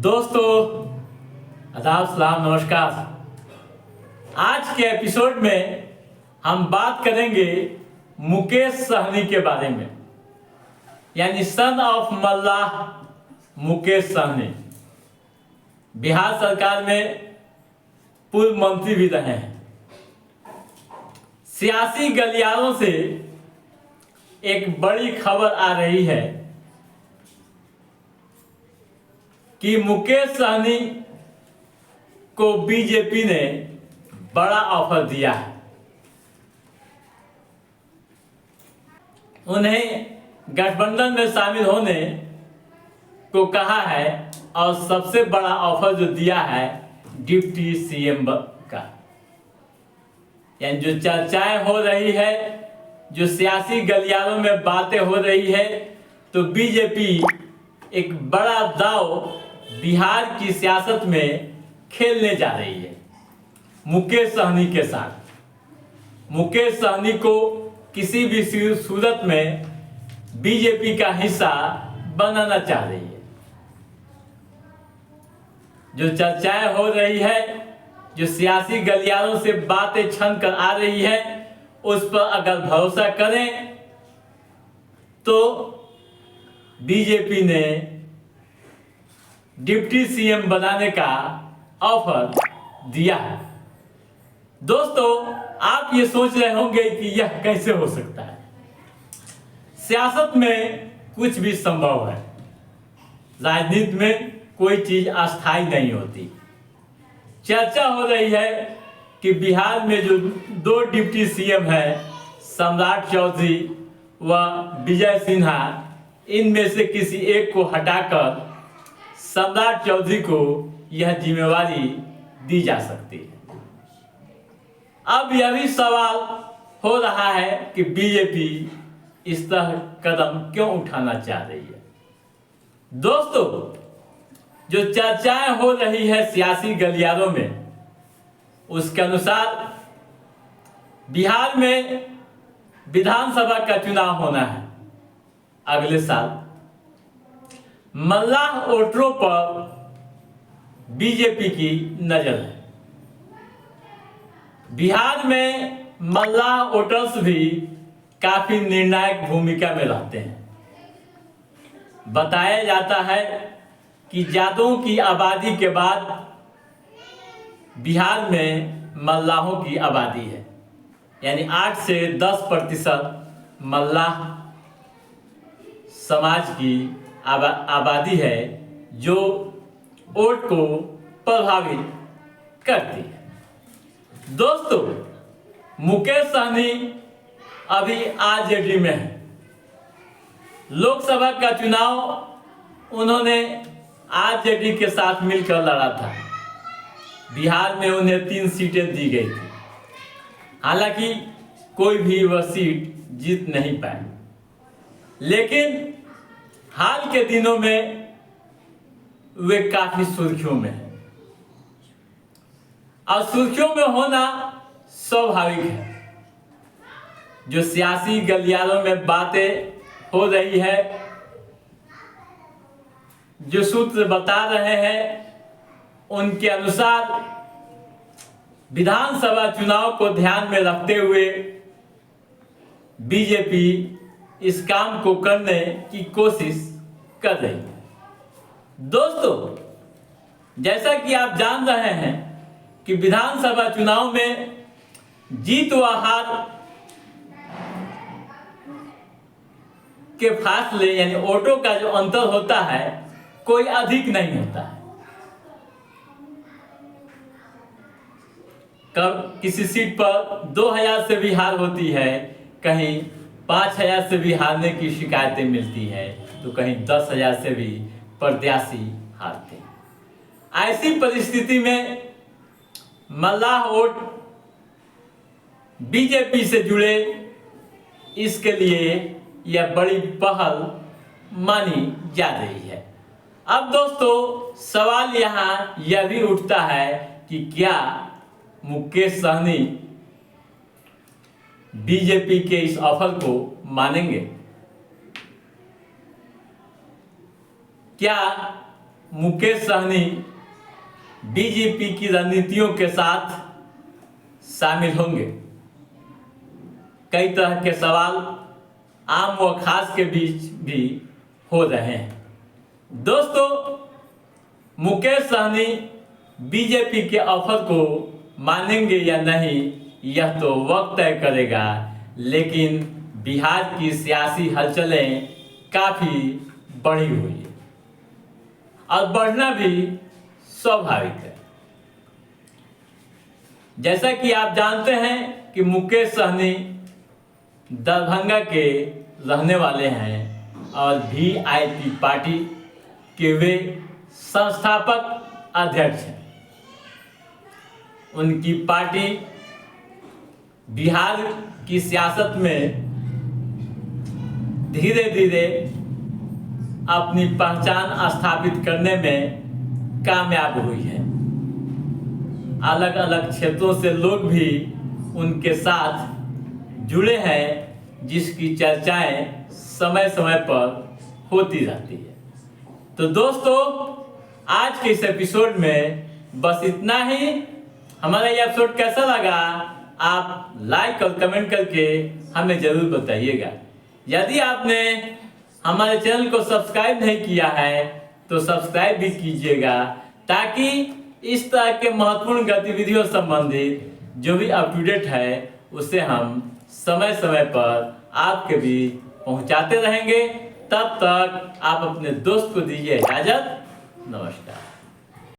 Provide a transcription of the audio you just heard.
दोस्तों आदाब सलाम नमस्कार। आज के एपिसोड में हम बात करेंगे मुकेश सहनी के बारे में, यानी सन ऑफ मल्लाह मुकेश सहनी। बिहार सरकार में पूर्व मंत्री भी रहे हैं। सियासी गलियारों से एक बड़ी खबर आ रही है कि मुकेश सहनी को बीजेपी ने बड़ा ऑफर दिया है। उन्हें गठबंधन में शामिल होने को कहा है और सबसे बड़ा ऑफर जो दिया है डिप्टी सीएम का, यानी जो चर्चाएं हो रही है, जो सियासी गलियारों में बातें हो रही है, तो बीजेपी एक बड़ा दांव बिहार की सियासत में खेलने जा रही है मुकेश सहनी के साथ। मुकेश सहनी को किसी भी सूरत में बीजेपी का हिस्सा बनाना चाह रही है। जो चर्चाएं हो रही है, जो सियासी गलियारों से बातें छन कर आ रही है, उस पर अगर भरोसा करें तो बीजेपी ने डिप्टी सीएम बनाने का ऑफर दिया है। दोस्तों, आप ये सोच रहे होंगे कि यह कैसे हो सकता है। सियासत में कुछ भी संभव है। राजनीति में कोई चीज अस्थायी नहीं होती। चर्चा हो रही है कि बिहार में जो दो डिप्टी सीएम हैं, सम्राट चौधरी व विजय सिन्हा, इनमें से किसी एक को हटाकर सम्राट चौधरी को यह जिम्मेवारी दी जा सकती है। अब यह भी सवाल हो रहा है कि बीजेपी इस तरह कदम क्यों उठाना चाह रही है। दोस्तों, जो चर्चाएं हो रही है सियासी गलियारों में, उसके अनुसार बिहार में विधानसभा का चुनाव होना है अगले साल। मल्लाह वोटरों पर बीजेपी की नजर है। बिहार में मल्लाह वोटर्स भी काफी निर्णायक भूमिका में रहते हैं। बताया जाता है कि यादवों की आबादी के बाद बिहार में मल्लाहों की आबादी है, यानी 8 से 10% मल्लाह समाज की आबादी है जो वोट को प्रभावित करती है। दोस्तों, मुकेश सहनी अभी आरजेडी में है। लोकसभा का चुनाव उन्होंने आरजेडी के साथ मिलकर लड़ा था। बिहार में उन्हें 3 सीटें दी गई थी। हालांकि कोई भी वह सीट जीत नहीं पाए, लेकिन हाल के दिनों में वे काफी सुर्खियों में हैं। और सुर्खियों में होना स्वाभाविक है। जो सियासी गलियारों में बातें हो रही है, जो सूत्र बता रहे हैं, उनके अनुसार विधानसभा चुनाव को ध्यान में रखते हुए बीजेपी इस काम को करने की कोशिश कर रही है। दोस्तों, जैसा कि आप जान रहे हैं कि विधानसभा चुनाव में जीत व हार के फासले, यानी वोटों का जो अंतर होता है, कोई अधिक नहीं होता है। कब किसी सीट पर 2000 से भी हार होती है, कहीं 5000 से भी हारने की शिकायतें मिलती है, तो कहीं 10,000 से भी प्रत्याशी हारते हैं। ऐसी परिस्थिति में मल्लाह वोट बीजेपी से जुड़े, इसके लिए यह बड़ी पहल मानी जा रही है। अब दोस्तों, सवाल यहाँ यह भी उठता है कि क्या मुकेश सहनी बीजेपी के इस ऑफर को मानेंगे? क्या मुकेश सहनी बीजेपी की रणनीतियों के साथ शामिल होंगे। कई तरह के सवाल आम व खास के बीच भी हो रहे हैं। दोस्तों, मुकेश सहनी बीजेपी के ऑफर को मानेंगे या नहीं, यह तो वक्त तय करेगा, लेकिन बिहार की सियासी हलचलें काफ़ी बढ़ी हुई है और बढ़ना भी स्वाभाविक है। जैसा कि आप जानते हैं कि मुकेश सहनी दरभंगा के रहने वाले हैं और वीआईपी पार्टी के वे संस्थापक अध्यक्ष हैं। उनकी पार्टी बिहार की सियासत में धीरे धीरे अपनी पहचान स्थापित करने में कामयाब हुई है। अलग अलग क्षेत्रों से लोग भी उनके साथ जुड़े हैं, जिसकी चर्चाएं समय समय पर होती रहती है। तो दोस्तों, आज के इस एपिसोड में बस इतना ही। हमारा ये एपिसोड कैसा लगा आप लाइक और कमेंट करके हमें जरूर बताइएगा। यदि आपने हमारे चैनल को सब्सक्राइब नहीं किया है तो सब्सक्राइब भी कीजिएगा, ताकि इस तरह के महत्वपूर्ण गतिविधियों संबंधित जो भी अप टू डेट है उसे हम समय समय पर आपके बीच पहुंचाते रहेंगे। तब तक आप अपने दोस्त को दीजिए इजाजत। नमस्कार।